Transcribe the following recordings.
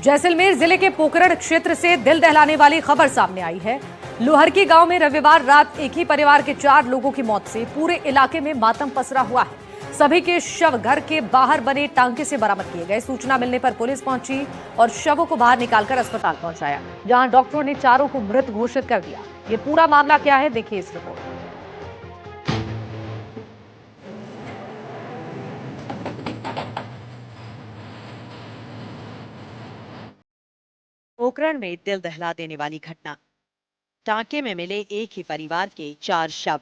जैसलमेर जिले के पोकरण क्षेत्र से दिल दहलाने वाली खबर सामने आई है। लोहरकी गांव में रविवार रात एक ही परिवार के 4 लोगों की मौत से पूरे इलाके में मातम पसरा हुआ है। सभी के शव घर के बाहर बने टांके से बरामद किए गए। सूचना मिलने पर पुलिस पहुंची और शवों को बाहर निकालकर अस्पताल पहुंचाया, जहां डॉक्टरों ने चारों को मृत घोषित कर दिया। ये पूरा मामला क्या है, देखिए इस रिपोर्ट। पोकरण में दिल दहला देने वाली घटना। टांके में मिले एक ही परिवार के 4 शव।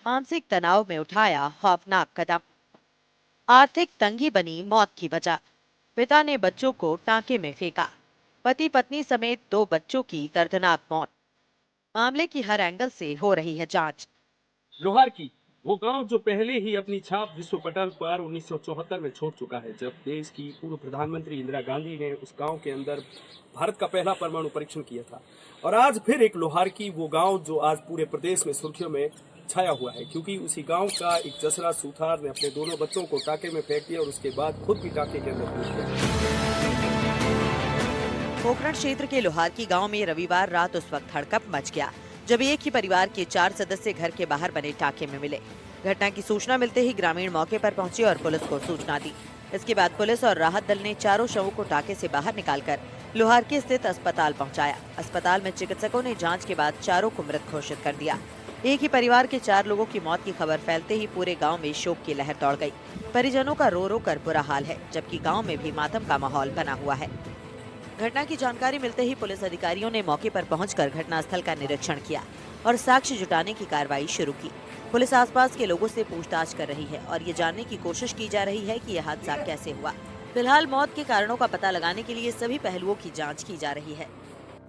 मानसिक तनाव में उठाया खौफनाक कदम। आर्थिक तंगी बनी मौत की वजह। पिता ने बच्चों को टांके में फेंका। पति पत्नी समेत 2 बच्चों की दर्दनाक मौत। मामले की हर एंगल से हो रही है जांच। लोहरकी वो गांव जो पहले ही अपनी छाप विश्व पटल पर 1974 में छोड़ चुका है, जब देश की पूर्व प्रधानमंत्री इंदिरा गांधी ने उस गांव के अंदर भारत का पहला परमाणु परीक्षण किया था। और आज फिर एक लोहरकी वो गांव जो आज पूरे प्रदेश में सुर्खियों में छाया हुआ है, क्योंकि उसी गांव का एक जसरा सूथार ने अपने दोनों बच्चों को टांके में फेंक दिया और उसके बाद खुद भी टांके के अंदर कूद गया। पोकरण क्षेत्र के लोहारकी गांव में रविवार रात उस वक्त हड़कंप मच गया जब एक ही परिवार के 4 सदस्य घर के बाहर बने टांके में मिले। घटना की सूचना मिलते ही ग्रामीण मौके पर पहुंचे और पुलिस को सूचना दी। इसके बाद पुलिस और राहत दल ने चारों शवों को टांके से बाहर निकालकर लोहारकी स्थित अस्पताल पहुंचाया। अस्पताल में चिकित्सकों ने जांच के बाद चारों को मृत घोषित कर दिया। एक ही परिवार के 4 लोगों की मौत की खबर फैलते ही पूरे गाँव में शोक की लहर दौड़ गयी। परिजनों का रो रो कर बुरा हाल है, जबकि गाँव में भी मातम का माहौल बना हुआ है। घटना की जानकारी मिलते ही पुलिस अधिकारियों ने मौके पर पहुंचकर घटनास्थल का निरीक्षण किया और साक्ष्य जुटाने की कार्रवाई शुरू की। पुलिस आसपास के लोगों से पूछताछ कर रही है और ये जानने की कोशिश की जा रही है कि यह हादसा कैसे हुआ। फिलहाल मौत के कारणों का पता लगाने के लिए सभी पहलुओं की जांच की जा रही है।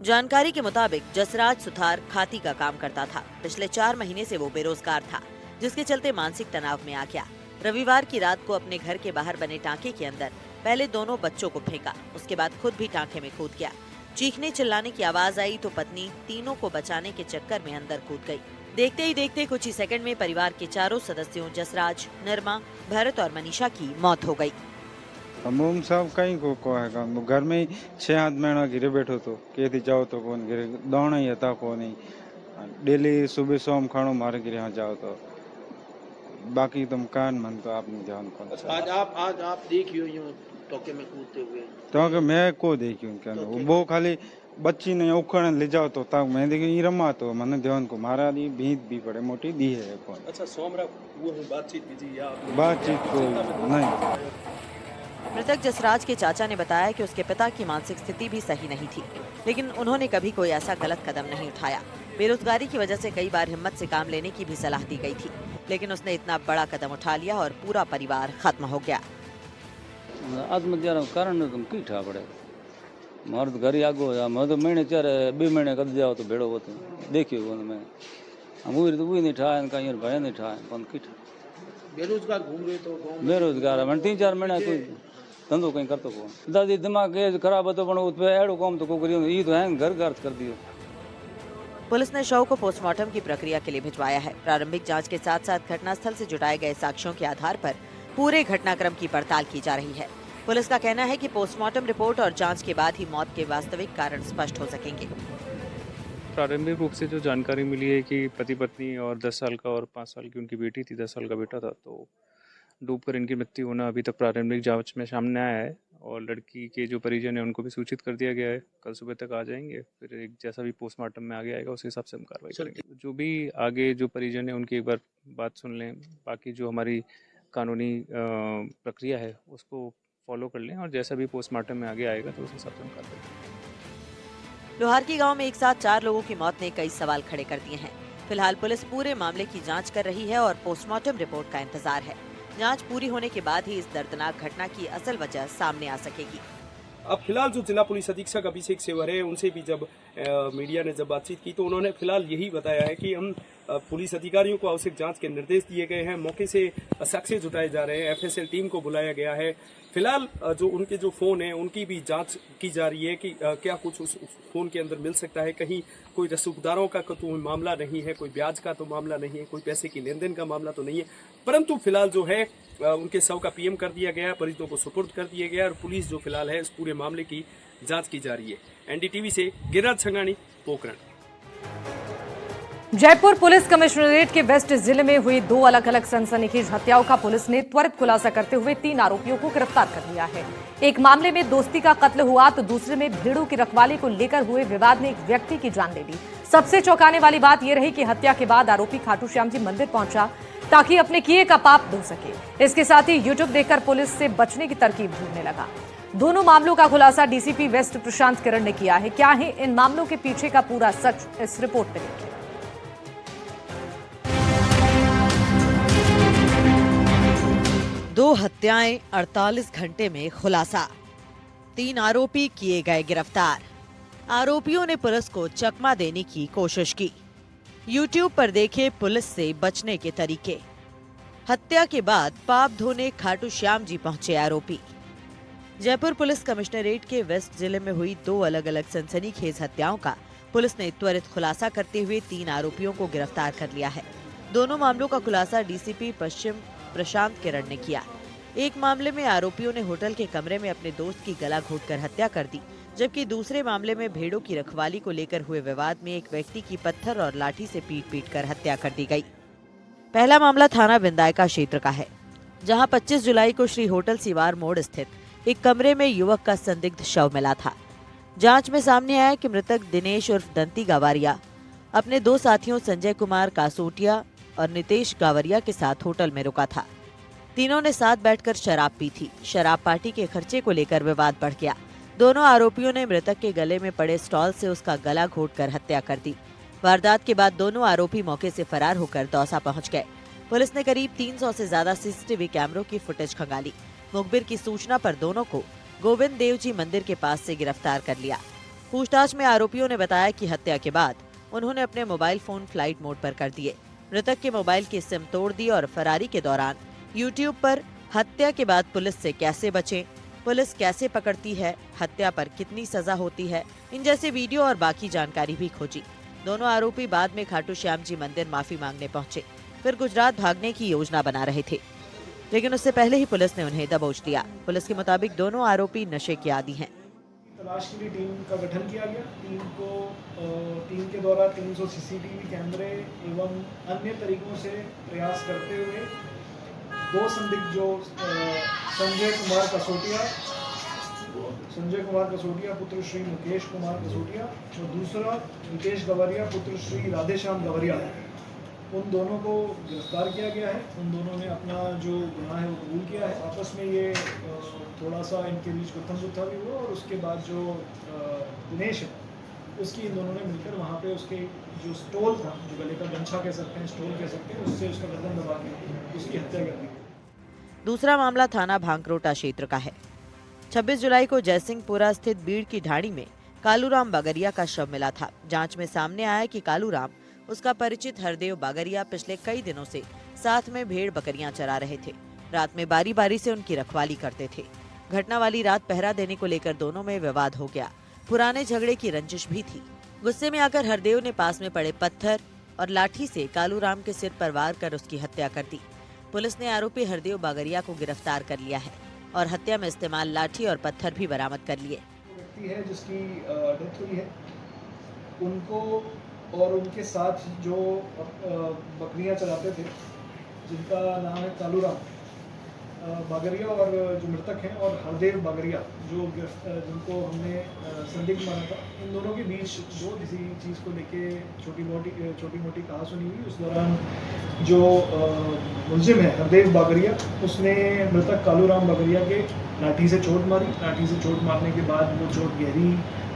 जानकारी के मुताबिक जसराज सुथार खाती का काम करता था। पिछले 4 महीने से वो बेरोजगार था, जिसके चलते मानसिक तनाव में आ गया। रविवार की रात को अपने घर के बाहर बने टांके के अंदर पहले दोनों बच्चों को फेंका, उसके बाद खुद भी टांके में कूद गया। चीखने चिल्लाने की आवाज आई तो पत्नी तीनों को बचाने के चक्कर में अंदर कूद गई। देखते ही देखते कुछ ही सेकंड में परिवार के चारों सदस्यों जसराज, निर्मा, भरत और मनीषा की मौत हो गई। हम सब कहीं को है घर में 6 महीना घिरे बैठो तो के जाओ तो कौन घिरे दौड़ ही था को नहीं। डेली सुबह शाम खानो मारे घिरे यहाँ जाओ तो बाकी तुम कान मन तो आप नहीं ध्यान कौन। आज आप देखियो यूं टोके में कूदते हुए तो मैं को देखियो क्या वो खाली बच्ची ने उखड़ ले जाओ तो तक मैं देखी रमा तो मन ध्यान को मारा दी भीत भी बड़े मोटी दी है कौन। अच्छा सोमरा वो बातचीत को नहीं। मृतक जसराज के चाचा ने बताया कि उसके पिता की मानसिक स्थिति भी सही नहीं थी, लेकिन उन्होंने कभी कोई ऐसा गलत कदम नहीं उठाया। बेरोजगारी की वजह से कई बार हिम्मत से काम लेने की भी सलाह दी गई थी, लेकिन उसने इतना बड़ा कदम उठा लिया और पूरा परिवार खत्म हो गया। आत्महत्या कारण तुम की ठा पड़े मार तो घर आगो मैं तो महीने 2 महीने कर जाओ तो भेड़ो होते देखियो मैं तो वही नहीं ठा कहीं भाई नहीं ठा कौन की ठा बेरोजगार घूम रहे तो बेरोजगार मैं 3-4 महीना कोई धंधो कहीं करतो को दादी दिमाग खराब હતો પણ ઉત એડો કામ તો કોઈ કર્યું ઈ તો હે घर घर कर दियो। पुलिस ने शव को पोस्टमार्टम की प्रक्रिया के लिए भिजवाया है। प्रारंभिक जांच के साथ साथ घटनास्थल से जुटाए गए साक्ष्यों के आधार पर पूरे घटनाक्रम की पड़ताल की जा रही है। पुलिस का कहना है कि पोस्टमार्टम रिपोर्ट और जांच के बाद ही मौत के वास्तविक कारण स्पष्ट हो सकेंगे। प्रारंभिक रूप से जो जानकारी मिली है कि पति पत्नी और 10 साल का और 5 साल की उनकी बेटी थी, 10 साल का बेटा था, तो डूबकर इनकी मृत्यु होना अभी तक प्रारंभिक जांच में सामने आया है और लड़की के जो परिजन है उनको भी सूचित कर दिया गया है। कल सुबह तक आ जाएंगे, फिर एक जैसा भी पोस्टमार्टम में आगे आएगा उस हिसाब से हम कार्रवाई करेंगे। जो भी आगे जो परिजन है उनकी एक बार बात सुन लें, बाकी जो हमारी कानूनी प्रक्रिया है उसको फॉलो कर लें और जैसा भी पोस्टमार्टम में आगे आएगा तो उस हिसाब से हम कार्रवाई करेंगे। लोहारकी गांव में एक साथ 4 लोगों की मौत ने कई सवाल खड़े कर दिए हैं। फिलहाल पुलिस पूरे मामले की जांच कर रही है और पोस्टमार्टम रिपोर्ट का इंतजार है। जांच पूरी होने के बाद ही इस दर्दनाक घटना की असल वजह सामने आ सकेगी। अब फिलहाल जो जिला पुलिस अधीक्षक अभिषेक सेवर है, उनसे भी जब मीडिया ने जब बातचीत की तो उन्होंने फिलहाल यही बताया है कि हम पुलिस अधिकारियों को आवश्यक जांच के निर्देश दिए गए हैं। मौके से साक्ष्य जुटाए जा रहे हैं, FSL टीम को बुलाया गया है। फिलहाल जो उनके जो फोन है उनकी भी जांच की जा रही है कि क्या कुछ उस फोन के अंदर मिल सकता है। कहीं कोई रसूखदारों का तो मामला नहीं है, कोई ब्याज का तो मामला नहीं है, कोई पैसे की लेन देन का मामला तो नहीं है। परंतु फिलहाल जो है उनके शव का पीएम कर दिया गया, परिजनों को सुपुर्द कर दिया गया और पुलिस जो फिलहाल है इस पूरे मामले की जांच की जा रही है। एनडीटीवी से गिरिराज छंगानी, पोखरण। जयपुर पुलिस कमिश्नरेट के वेस्ट जिले में हुई 2 अलग अलग सनसनीखेज हत्याओं का पुलिस ने त्वरित खुलासा करते हुए 3 आरोपियों को गिरफ्तार कर लिया है। एक मामले में दोस्ती का कत्ल हुआ तो दूसरे में भेड़ों की रखवाली को लेकर हुए विवाद ने एक व्यक्ति की जान ले ली। सबसे चौंकाने वाली बात यह रही कि हत्या के बाद आरोपी खाटू श्याम जी मंदिर पहुंचा ताकि अपने किए का पाप धो सके। इसके साथ ही यूट्यूब देखकर पुलिस से बचने की तरकीब ढूंढने लगा। दोनों मामलों का खुलासा डीसीपी वेस्ट प्रशांत किरण ने किया है। क्या है इन मामलों के पीछे का पूरा सच, इस रिपोर्ट में देखिए। 2 हत्याएं 48 घंटे में खुलासा। 3 आरोपी किए गए गिरफ्तार। आरोपियों ने पुलिस को चकमा देने की कोशिश की। यूट्यूब पर देखे पुलिस से बचने के तरीके। हत्या के बाद पाप धोने खाटू श्याम जी पहुंचे आरोपी। जयपुर पुलिस कमिश्नरेट के वेस्ट जिले में हुई 2 अलग अलग सनसनीखेज हत्याओं का पुलिस ने त्वरित खुलासा करते हुए 3 आरोपियों को गिरफ्तार कर लिया है। दोनों मामलों का खुलासा डीसीपी पश्चिम प्रशांत किरण ने किया। एक मामले में आरोपियों ने होटल के कमरे में अपने दोस्त की गला घोंटकर हत्या कर दी, जबकि दूसरे मामले में भेड़ों की रखवाली को लेकर हुए विवाद में एक व्यक्ति की पत्थर और लाठी से पीट कर हत्या कर दी गई। पहला मामला थाना विंदायका क्षेत्र का है, जहां 25 जुलाई को श्री होटल सिवार मोड़ स्थित एक कमरे में युवक का संदिग्ध शव मिला था। जांच में सामने आया कि मृतक दिनेश उर्फ दंती गावरिया अपने 2 साथियों संजय कुमार कासोटिया और नितेश गावरिया के साथ होटल में रुका था। तीनों ने साथ बैठकर शराब पी थी। शराब पार्टी के खर्चे को लेकर विवाद बढ़ गया। दोनों आरोपियों ने मृतक के गले में पड़े स्टॉल से उसका गला घोंटकर हत्या कर दी। वारदात के बाद दोनों आरोपी मौके से फरार होकर दौसा पहुंच गए। पुलिस ने करीब 300 से ज्यादा सीसीटीवी कैमरों की फुटेज खंगाली। मुखबिर की सूचना पर दोनों को गोविंद देव जी मंदिर के पास से गिरफ्तार कर लिया। पूछताछ में आरोपियों ने बताया कि हत्या के बाद उन्होंने अपने मोबाइल फोन फ्लाइट मोड पर कर दिए। मृतक के मोबाइल की सिम तोड़ दी और फरारी के दौरान यूट्यूब पर हत्या के बाद पुलिस से कैसे बचें, पुलिस कैसे पकड़ती है, हत्या पर कितनी सजा होती है, इन जैसे वीडियो और बाकी जानकारी भी खोजी। दोनों आरोपी बाद में खाटू श्याम जी मंदिर माफी मांगने पहुंचे, फिर गुजरात भागने की योजना बना रहे थे, लेकिन उससे पहले ही पुलिस ने उन्हें दबोच दिया। पुलिस के मुताबिक दोनों आरोपी नशे के आदी हैं। तलाश के लिए टीम का गठन किया गया। टीम के द्वारा 300 सीसीटीवी कैमरे एवं अन्य तरीकों से प्रयास करते हुए 2 संदिग्ध जो संजय कुमार कसोटिया पुत्र श्री मुकेश कुमार कसोटिया और दूसरा नितेश गवरिया पुत्र श्री राधेश्याम गवरिया, उन दोनों को गिरफ्तार किया गया है। उन दोनों ने अपना जो गुनाह है वो कबूल किया है। आपस में ये थोड़ा सा इनके बीच गुत्थम भी हुआ और उसके बाद जो दिनेश है उसकी इन दोनों ने मिलकर वहाँ पे उसके जो स्टोल था, जो गले का गमछा कह सकते हैं, स्टोल कह सकते हैं, उससे उसका गर्दन दबा के उसकी हत्या कर दी। दूसरा मामला थाना भांकरोटा क्षेत्र का है। 26 जुलाई को जयसिंहपुरा स्थित बीड़ की ढाणी में कालूराम बागरिया का शव मिला था। जांच में सामने आया कि कालूराम उसका परिचित हरदेव बागरिया पिछले कई दिनों से साथ में भेड़ बकरियां चरा रहे थे। रात में बारी बारी से उनकी रखवाली करते थे। घटना वाली रात पहरा देने को लेकर दोनों में विवाद हो गया। पुराने झगड़े की रंजिश भी थी। गुस्से में आकर हरदेव ने पास में पड़े पत्थर और लाठी से कालूराम के सिर पर वार कर उसकी हत्या कर दी। पुलिस ने आरोपी हरदेव बागरिया को गिरफ्तार कर लिया है और हत्या में इस्तेमाल लाठी और पत्थर भी बरामद कर लिए। व्यक्ति है जिसकी डेथ हुई है, उनको और उनके साथ जो बकरियां चलाते थे, जिनका नाम है कालूराम बागरिया और जो मृतक हैं, और हरदेव बागरिया जिनको हमने संदिग्ध माना था, इन दोनों के बीच जो किसी चीज़ को लेके छोटी मोटी कहा सुनी हुई। उस दौरान जो मुलजिम है हरदेव बागरिया, उसने मृतक कालूराम बागरिया के लाठी से चोट मारी। लाठी से चोट मारने के बाद वो चोट गहरी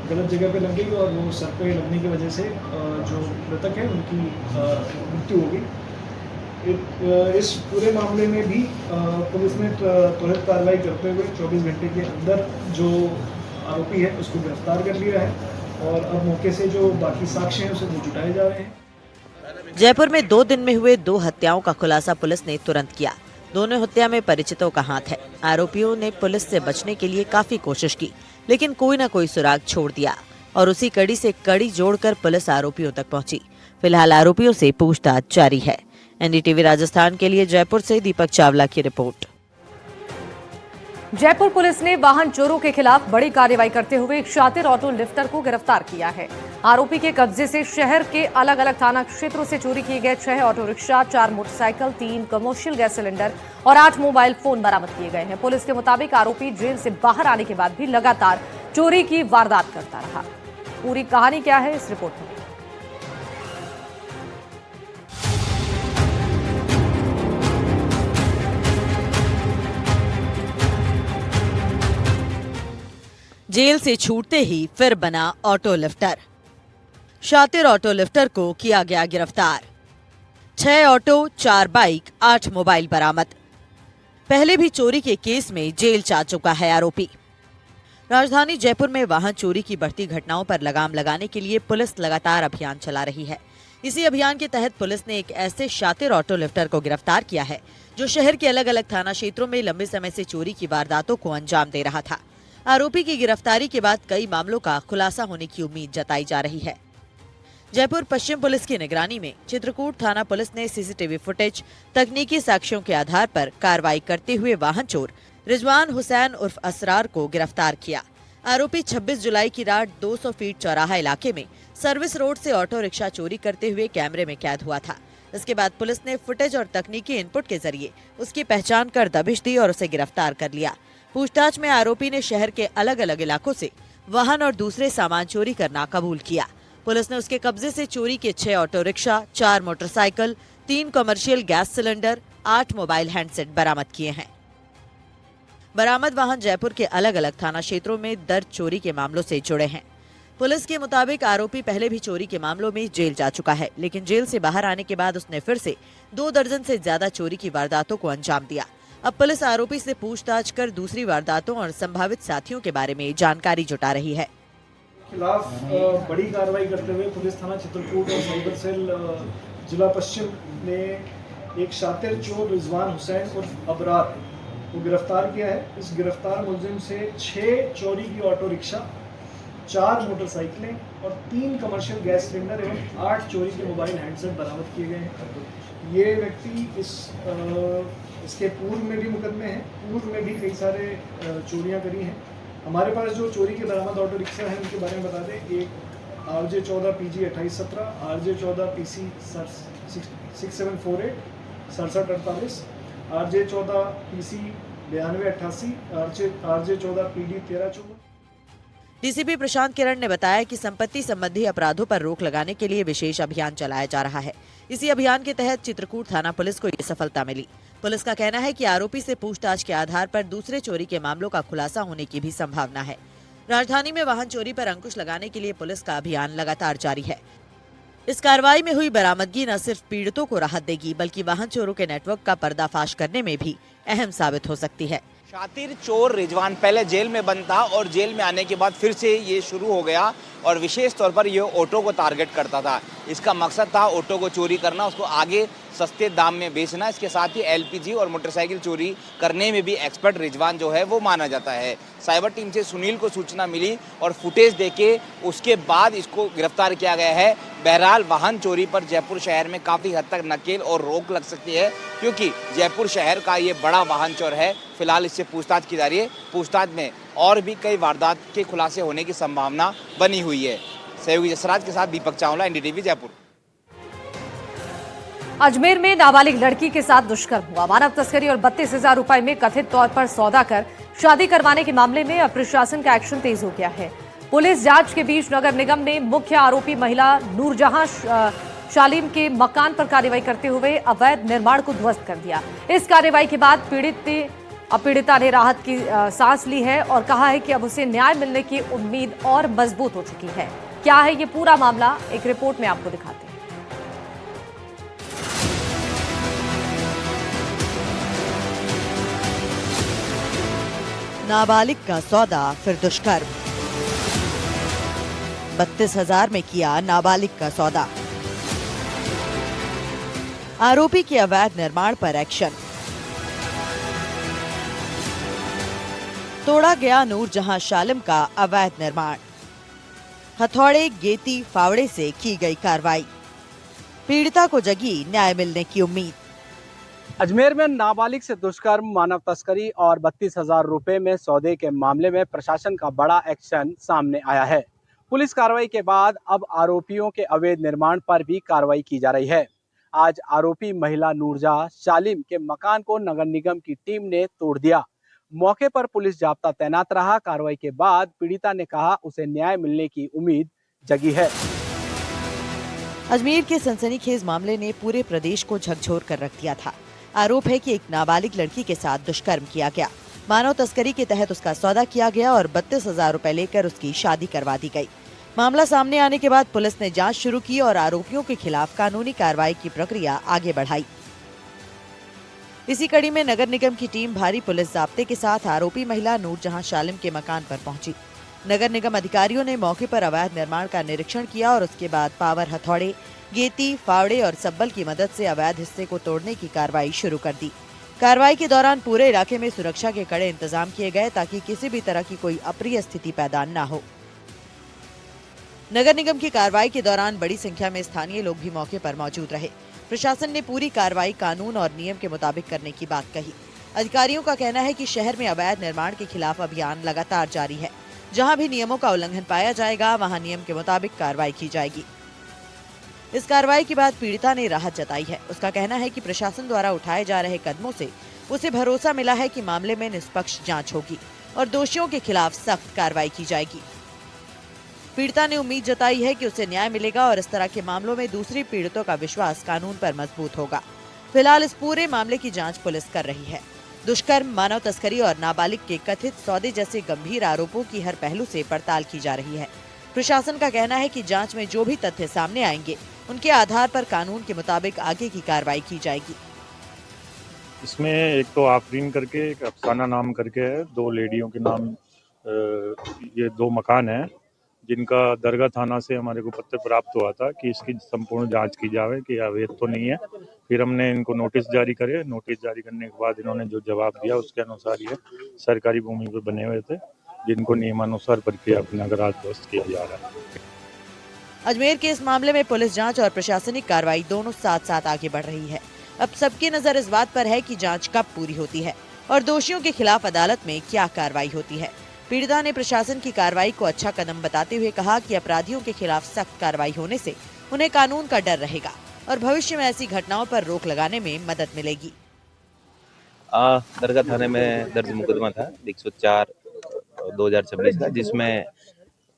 गलत जगह पे लग गई और वो सर पे लगने की वजह से जो मृतक है उनकी मृत्यु हो गई। इस पूरे मामले में भी पुलिस ने त्वरित कार्रवाई करते हुए 24 घंटे के अंदर जो आरोपी है उसको गिरफ्तार कर लिया है और अब मौके से जो बाकी साक्ष्य हैं उसे वो जुटाए जा रहे हैं। जयपुर में 2 दिन में हुए 2 हत्याओं का खुलासा पुलिस ने तुरंत किया। दोनों हत्या में परिचितों का हाथ है। आरोपियों ने पुलिस से बचने के लिए काफी कोशिश की, लेकिन कोई न कोई सुराग छोड़ दिया और उसी कड़ी से कड़ी जोड़कर पुलिस आरोपियों तक पहुंची। फिलहाल आरोपियों से पूछताछ जारी है। एनडीटीवी राजस्थान के लिए जयपुर से दीपक चावला की रिपोर्ट। जयपुर पुलिस ने वाहन चोरों के खिलाफ बड़ी कार्रवाई करते हुए एक शातिर ऑटो लिफ्टर को गिरफ्तार किया है। आरोपी के कब्जे से शहर के अलग अलग थाना क्षेत्रों से चोरी किए गए 6 auto rickshaw, 4 motorcycle, 3 commercial gas cylinder और 8 मोबाइल फोन बरामद किए गए हैं। पुलिस के मुताबिक आरोपी जेल से बाहर आने के बाद भी लगातार चोरी की वारदात करता रहा। पूरी कहानी क्या है, इस रिपोर्ट में। जेल से छूटते ही फिर बना ऑटो लिफ्टर। शातिर ऑटो लिफ्टर को किया गया गिरफ्तार। 6 ऑटो, 4 बाइक, 8 मोबाइल बरामद। पहले भी चोरी के केस में जेल जा चुका है आरोपी। राजधानी जयपुर में वाहन चोरी की बढ़ती घटनाओं पर लगाम लगाने के लिए पुलिस लगातार अभियान चला रही है। इसी अभियान के तहत पुलिस ने एक ऐसे शातिर ऑटो लिफ्टर को गिरफ्तार किया है जो शहर के अलग अलग थाना क्षेत्रों में लंबे समय से चोरी की वारदातों को अंजाम दे रहा था। आरोपी की गिरफ्तारी के बाद कई मामलों का खुलासा होने की उम्मीद जताई जा रही है। जयपुर पश्चिम पुलिस की निगरानी में चित्रकूट थाना पुलिस ने सीसीटीवी फुटेज, तकनीकी साक्ष्यों के आधार पर कार्रवाई करते हुए वाहन चोर रिजवान हुसैन उर्फ असरार को गिरफ्तार किया। आरोपी 26 जुलाई की रात 200 फीट चौराहा इलाके में सर्विस रोड से ऑटो रिक्शा चोरी करते हुए कैमरे में कैद हुआ था। इसके बाद पुलिस ने फुटेज और तकनीकी इनपुट के जरिए उसकी पहचान कर दबिश दी और उसे गिरफ्तार कर लिया। पूछताछ में आरोपी ने शहर के अलग अलग इलाकों से वाहन और दूसरे सामान चोरी करना कबूल किया। पुलिस ने उसके कब्जे से चोरी के 6 auto rickshaw, 4 motorcycle, 3 commercial gas cylinder, 8 mobile handset बरामद किए हैं। बरामद वाहन जयपुर के अलग अलग थाना क्षेत्रों में दर्ज चोरी के मामलों से जुड़े हैं। पुलिस के मुताबिक आरोपी पहले भी चोरी के मामलों में जेल जा चुका है, लेकिन जेल से बाहर आने के बाद उसने फिर से 2 दर्जन से ज्यादा चोरी की वारदातों को अंजाम दिया। अब पुलिस आरोपी से पूछताछ कर दूसरी वारदातों और संभावित साथियों के बारे में जानकारी जुटा रही है। खिलाफ बड़ी कार्रवाई करते हुए पुलिस थाना चित्रकूट और साइबर सेल जिला पश्चिम ने एक शातिर चोर रिजवान हुसैन उर्फ अबरार को गिरफ्तार किया है। इस गिरफ्तार मुलजिम से 6 चोरी की ऑटो रिक्शा, 4 मोटरसाइकिलें और 3 कमर्शियल गैस सिलेंडर एवं 8 चोरी के मोबाइल हैंडसेट बरामद किए गए हैं। ये व्यक्ति इसके पूर्व में भी मुकदमे हैं, पूर्व में भी कई सारे चोरियां करी हैं। हमारे पास जो चोरी के बरामद ऑटो रिक्शा हैं उनके बारे में बता दें। एक RJ 14 PG 2817, RJ 14 PC 6748 6748, RJ 14 PC 9288, RJ 14 PD 1354। DCP प्रशांत किरण ने बताया कि संपत्ति संबंधी अपराधों पर रोक लगाने के लिए विशेष अभियान चलाया जा रहा है। इसी अभियान के तहत चित्रकूट थाना पुलिस को ये सफलता मिली। पुलिस का कहना है कि आरोपी से पूछताछ के आधार पर दूसरे चोरी के मामलों का खुलासा होने की भी संभावना है। राजधानी में वाहन चोरी पर अंकुश लगाने के लिए पुलिस का अभियान लगातार जारी है। इस कार्रवाई में हुई बरामदगी न सिर्फ पीड़ितों को राहत देगी, बल्कि वाहन चोरों के नेटवर्क का पर्दाफाश करने में भी अहम साबित हो सकती है। शातिर चोर रिजवान पहले जेल में बंद था और जेल में आने के बाद फिर से ये शुरू हो गया और विशेष तौर पर ये ऑटो को टारगेट करता था। इसका मकसद था ऑटो को चोरी करना, उसको आगे सस्ते दाम में बेचना। इसके साथ ही LPG और मोटरसाइकिल चोरी करने में भी एक्सपर्ट रिजवान जो है वो माना जाता है। साइबर टीम से सुनील को सूचना मिली और फुटेज देके उसके बाद इसको गिरफ्तार किया गया है। बहरहाल वाहन चोरी पर जयपुर शहर में काफ़ी हद तक नकेल और रोक लग सकती है, क्योंकि जयपुर शहर का ये बड़ा वाहन चोर है। फिलहाल इससे पूछताछ की जा रही है। पूछताछ में और भी कई वारदात के खुलासे होने की संभावना बनी हुई है। सहयोगी जसराज के साथ दीपक चावला, NDTV जयपुर। अजमेर में नाबालिग लड़की के साथ दुष्कर्म हुआ। मानव तस्करी और 32,000 रुपए में कथित तौर पर सौदा कर शादी करवाने के मामले में अब प्रशासन का एक्शन तेज हो गया है। पुलिस जांच के बीच नगर निगम ने मुख्य आरोपी महिला नूरजहां शालीम के मकान पर कार्रवाई करते हुए अवैध निर्माण को ध्वस्त कर दिया। इस कार्रवाई के बाद पीड़िता ने राहत की सांस ली है और कहा है कि अब उसे न्याय मिलने की उम्मीद और मजबूत हो चुकी है। क्या है ये पूरा मामला, एक रिपोर्ट में आपको दिखाते हैं। नाबालिग का सौदा फिर दुष्कर्म। 32,000 में किया नाबालिग का सौदा। आरोपी के अवैध निर्माण पर एक्शन। तोड़ा गया नूरजहां शालिम का अवैध निर्माण। हथौड़े, गेती, फावड़े से की गई कार्रवाई। पीड़िता को जगी न्याय मिलने की उम्मीद। अजमेर में नाबालिग से दुष्कर्म, मानव तस्करी और 32,000 रुपए में सौदे के मामले में प्रशासन का बड़ा एक्शन सामने आया है। पुलिस कार्रवाई के बाद अब आरोपियों के अवैध निर्माण पर भी कार्रवाई की जा रही है। आज आरोपी महिला नूरजहां शालिम के मकान को नगर निगम की टीम ने तोड़ दिया। मौके पर पुलिस जाब्ता तैनात रहा। कार्रवाई के बाद पीड़िता ने कहा उसे न्याय मिलने की उम्मीद जगी है। अजमेर के सनसनीखेज मामले ने पूरे प्रदेश को झकझोर कर रख दिया था। आरोप है कि एक नाबालिग लड़की के साथ दुष्कर्म किया गया, मानव तस्करी के तहत उसका सौदा किया गया और 32,000 रुपए लेकर उसकी शादी करवा दी गई। मामला सामने आने के बाद पुलिस ने जांच शुरू की और आरोपियों के खिलाफ कानूनी कार्रवाई की प्रक्रिया आगे बढ़ाई। इसी कड़ी में नगर निगम की टीम भारी पुलिस जाब्ते के साथ आरोपी महिला नूरजहां शालिम के मकान पर पहुंची। नगर निगम अधिकारियों ने मौके पर अवैध निर्माण का निरीक्षण किया और उसके बाद पावर, हथौड़े, गेती, फावड़े और सब्बल की मदद से अवैध हिस्से को तोड़ने की कार्रवाई शुरू कर दी। कार्रवाई के दौरान पूरे इलाके में सुरक्षा के कड़े इंतजाम किए गए ताकि किसी भी तरह की कोई अप्रिय स्थिति पैदा न हो। नगर निगम की कार्रवाई के दौरान बड़ी संख्या में स्थानीय लोग भी मौके पर मौजूद रहे। प्रशासन ने पूरी कार्रवाई कानून और नियम के मुताबिक करने की बात कही। अधिकारियों का कहना है कि शहर में अवैध निर्माण के खिलाफ अभियान लगातार जारी है। जहां भी नियमों का उल्लंघन पाया जाएगा वहां नियम के मुताबिक कार्रवाई की जाएगी। इस कार्रवाई के बाद पीड़िता ने राहत जताई है। उसका कहना है कि प्रशासन द्वारा उठाए जा रहे कदमों से उसे भरोसा मिला है कि मामले में निष्पक्ष जांच होगी और दोषियों के खिलाफ सख्त कार्रवाई की जाएगी। पीड़िता ने उम्मीद जताई है कि उसे न्याय मिलेगा और इस तरह के मामलों में दूसरी पीड़ितों का विश्वास कानून पर मजबूत होगा। फिलहाल इस पूरे मामले की जांच पुलिस कर रही है। दुष्कर्म, मानव तस्करी और नाबालिग के कथित सौदे जैसे गंभीर आरोपों की हर पहलू से पड़ताल की जा रही है। प्रशासन का कहना है कि जांच में जो भी तथ्य सामने आएंगे उनके आधार पर कानून के मुताबिक आगे की कार्रवाई की जाएगी। इसमें एक तो आफरीन करके, एक अफसाना नाम करके है, दो लेडियों के नाम, ये दो मकान हैं जिनका दरगाह थाना से हमारे को पत्र प्राप्त हुआ था कि इसकी संपूर्ण जांच की जाए कि अवैध तो नहीं है। फिर हमने इनको नोटिस जारी करे। नोटिस जारी करने के बाद इन्होंने जो जवाब दिया उसके अनुसार ये सरकारी भूमि पर बने हुए थे, जिनको नियमानुसार प्रक्रिया अपनाकर आज ध्वस्त किया जा रहा है। अजमेर के इस मामले में पुलिस जांच और प्रशासनिक कार्रवाई दोनों साथ साथ आगे बढ़ रही है। अब सबकी नजर इस बात पर है कि जांच कब पूरी होती है और दोषियों के खिलाफ अदालत में क्या कार्रवाई होती है। पीड़िता ने प्रशासन की कार्रवाई को अच्छा कदम बताते हुए कहा कि अपराधियों के खिलाफ सख्त कार्रवाई होने से उन्हें कानून का डर रहेगा और भविष्य में ऐसी घटनाओं पर रोक लगाने में मदद मिलेगी। दरगाह थाने में दर्ज मुकदमा था 104/2026 का, जिसमें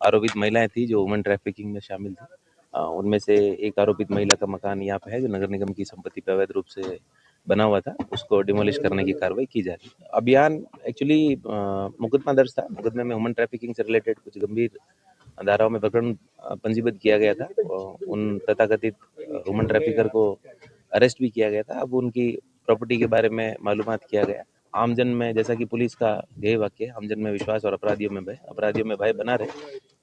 आरोपित महिलाएं थी जो वुमेन ट्रैफिकिंग में शामिल थी। उनमें से एक आरोपित महिला का मकान यहाँ पे है जो नगर निगम की संपत्ति पे अवैध रूप से बना हुआ था, उसको डिमोलिश करने की कार्रवाई की जा रही है। अभियान एक्चुअली मुकदमा दर्ज था। मुकदमे में ह्यूमन ट्रैफिकिंग से रिलेटेड कुछ गंभीर धाराओं में प्रकरण पंजीबद्ध किया गया था। उन तथाकथित ह्यूमन ट्रैफिकर को अरेस्ट भी किया गया था। अब उनकी प्रॉपर्टी के बारे में मालूमात किया गया। आमजन में, जैसा कि पुलिस का ध्येय वाक्य है, आमजन में विश्वास और अपराधियों में भय बना रहे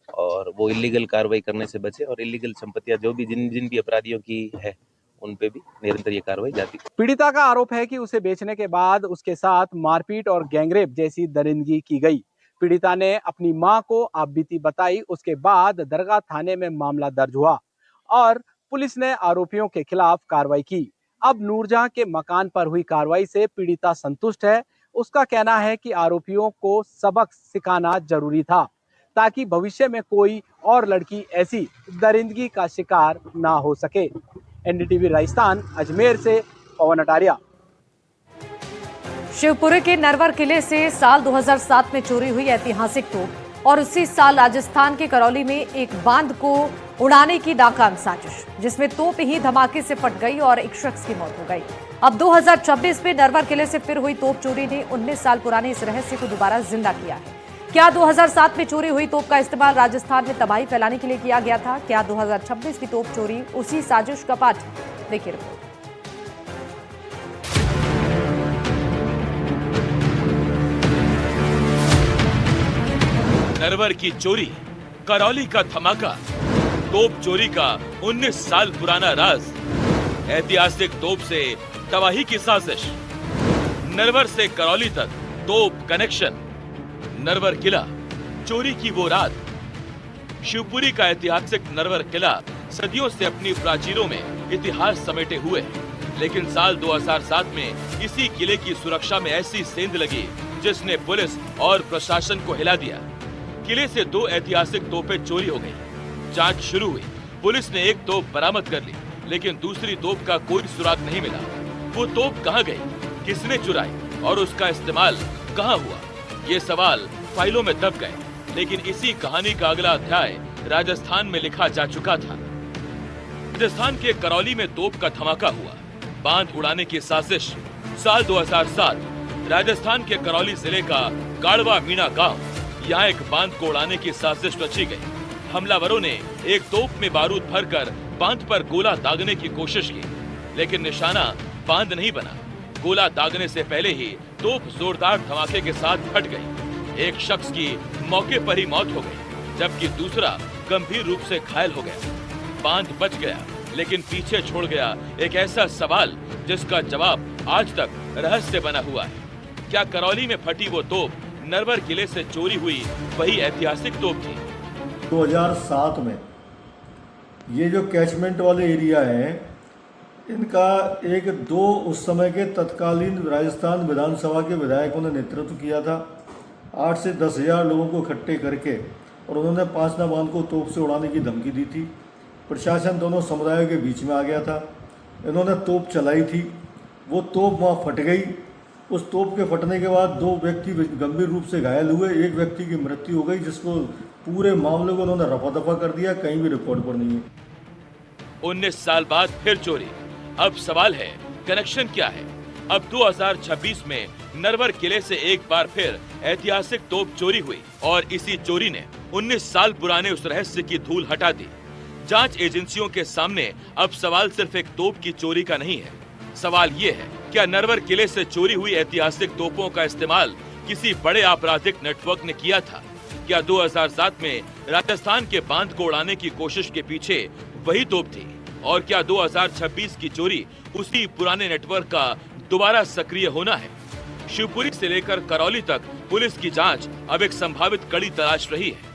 और वो इलीगल कार्रवाई करने से बचे और इलीगल संपत्तियां जो भी जिन भी अपराधियों की है उन पे भी निरंतर ये कार्रवाई जाती है। पीड़िता का आरोप है कि उसे बेचने के बाद उसके साथ मारपीट और गैंगरेप जैसी दरिंदगी की गई। पीड़िता ने अपनी मां को आपबीती बताई। उसके बाद दरगाह थाने में मामला दर्ज हुआ और पुलिस ने आरोपियों के खिलाफ कार्रवाई की। अब नूरजहां के मकान पर हुई कार्रवाई से पीड़िता संतुष्ट है। उसका कहना है कि आरोपियों को सबक सिखाना जरूरी था ताकि भविष्य में कोई और लड़की ऐसी दरिंदगी का शिकार ना हो सके। एनडीटीवी राजस्थान, अजमेर से पवन अटारिया। शिवपुरी के नरवर किले से साल 2007 में चोरी हुई ऐतिहासिक तोप और उसी साल राजस्थान के करौली में एक बांध को उड़ाने की नाकाम साजिश, जिसमें तोप ही धमाके से फट गई और एक शख्स की मौत हो गई। अब 2026 में नरवर किले से फिर हुई तोप चोरी ने 19 साल पुराने इस रहस्य को दोबारा जिंदा किया है। क्या 2007 में चोरी हुई तोप का इस्तेमाल राजस्थान में तबाही फैलाने के लिए किया गया था? क्या 2026 की तोप चोरी उसी साजिश का पार्ट? देखिए रिपोर्ट। नरवर की चोरी, करौली का धमाका, तोप चोरी का 19 साल पुराना राज, ऐतिहासिक तोप से तबाही की साजिश, नरवर से करौली तक तोप कनेक्शन, नरवर किला, चोरी की वो रात। शिवपुरी का ऐतिहासिक नरवर किला सदियों से अपनी प्राचीरों में इतिहास समेटे हुए, लेकिन साल 2007 में इसी किले की सुरक्षा में ऐसी सेंध लगी जिसने पुलिस और प्रशासन को हिला दिया। किले से 2 ऐतिहासिक तोपें चोरी हो गई। जांच शुरू हुई। पुलिस ने एक तोप बरामद कर ली, लेकिन दूसरी तोप का कोई सुराग नहीं मिला। वो तोप कहाँ गई, किसने चुराई और उसका इस्तेमाल कहाँ हुआ, ये सवाल फाइलों में दब गए। लेकिन इसी कहानी का अगला अध्याय राजस्थान में लिखा जा चुका था। राजस्थान के करौली में तोप का धमाका हुआ, बांध उड़ाने की साजिश। साल 2007 राजस्थान के करौली जिले का गाड़वा मीणा गांव, यहाँ एक बांध को उड़ाने की साजिश रची गई। हमलावरों ने एक तोप में बारूद भरकर बांध पर गोला दागने की कोशिश की, लेकिन निशाना बांध नहीं बना। गोला दागने से पहले ही तोप जोरदार धमाके के साथ फट गई। एक शख्स की मौके पर ही मौत हो गई, जबकि दूसरा गंभीर रूप से घायल हो गया। बांध बच गया, लेकिन पीछे छोड़ गया एक ऐसा सवाल जिसका जवाब आज तक रहस्य बना हुआ है। क्या करौली में फटी वो तोप नरवर किले से चोरी हुई वही ऐतिहासिक तोप थी? 2007 में ये जो कैचमेंट वाले एरिया हैं, इनका 1-2 उस समय के तत्कालीन राजस्थान विधानसभा के विधायकों ने नेतृत्व किया था। 8 से 10 हज़ार लोगों को इकट्ठे करके और उन्होंने पांचना बांध को तोप से उड़ाने की धमकी दी थी। प्रशासन दोनों समुदायों के बीच में आ गया था। इन्होंने तोप चलाई थी, वो तोप वहाँ फट गई। उस तोप के फटने के बाद 2 व्यक्ति गंभीर रूप से घायल हुए, एक व्यक्ति की मृत्यु हो गई, जिसको पूरे मामले को उन्होंने रफा दफा कर दिया, कहीं भी रिकॉर्ड पर नहीं है। 19 साल बाद फिर चोरी। अब सवाल है, कनेक्शन क्या है? अब 2026 में नरवर किले से एक बार फिर ऐतिहासिक तोप चोरी हुई और इसी चोरी ने 19 साल पुराने उस रहस्य की धूल हटा दी। जांच एजेंसियों के सामने अब सवाल सिर्फ एक तोप की चोरी का नहीं है। सवाल ये है, क्या नरवर किले से चोरी हुई ऐतिहासिक तोपों का इस्तेमाल किसी बड़े आपराधिक नेटवर्क ने किया था? क्या 2007 में राजस्थान के बांध को उड़ाने की कोशिश के पीछे वही तोप थी? और क्या 2026 की चोरी उसी पुराने नेटवर्क का दोबारा सक्रिय होना है? शिवपुरी से लेकर करौली तक पुलिस की जांच अब एक संभावित कड़ी तलाश रही है।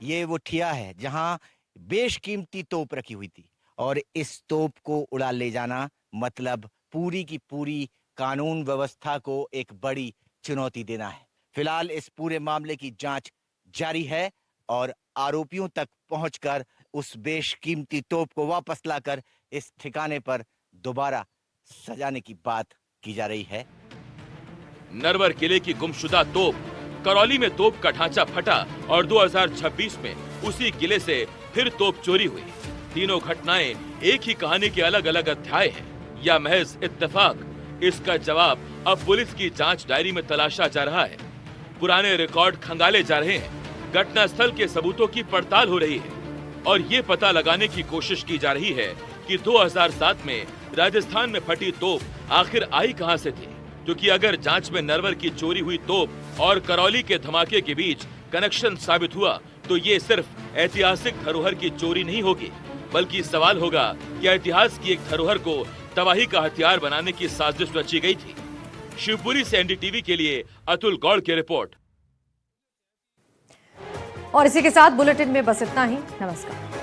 ये वो ठिया है जहां बेशकीमती तोप रखी हुई थी, और इस तोप को उड़ा ले जाना मतलब पूरी की पूरी कानून व्यवस्था को एक बड़ी चुनौती देना है। फिलहाल इस पूरे मामले की जांच जारी है और आरोपियों तक पहुंचकर उस बेशकीमती तोप को वापस लाकर इस ठिकाने पर दोबारा सजाने की बात की जा रही है। नरवर किले की गुमशुदा तोप, करौली में तोप का ढांचा फटा और 2026 में उसी किले से फिर तोप चोरी हुई। तीनों घटनाएं एक ही कहानी के अलग अलग अध्याय हैं या महज इत्तेफाक? इसका जवाब अब पुलिस की जांच डायरी में तलाशा जा रहा है। पुराने रिकॉर्ड खंगाले जा रहे हैं, घटनास्थल के सबूतों की पड़ताल हो रही है और ये पता लगाने की कोशिश की जा रही है कि 2007 में राजस्थान में फटी तोप आखिर आई कहां से थी। क्योंकि अगर जांच में नरवर की चोरी हुई तोप और करौली के धमाके के बीच कनेक्शन साबित हुआ तो ये सिर्फ ऐतिहासिक धरोहर की चोरी नहीं होगी, बल्कि सवाल होगा कि इतिहास की एक धरोहर को तबाही का हथियार बनाने की साजिश रची गई थी। शिवपुरी से एनडीटीवी के लिए अतुल गौड़ की रिपोर्ट। और इसी के साथ बुलेटिन में बस इतना ही। नमस्कार।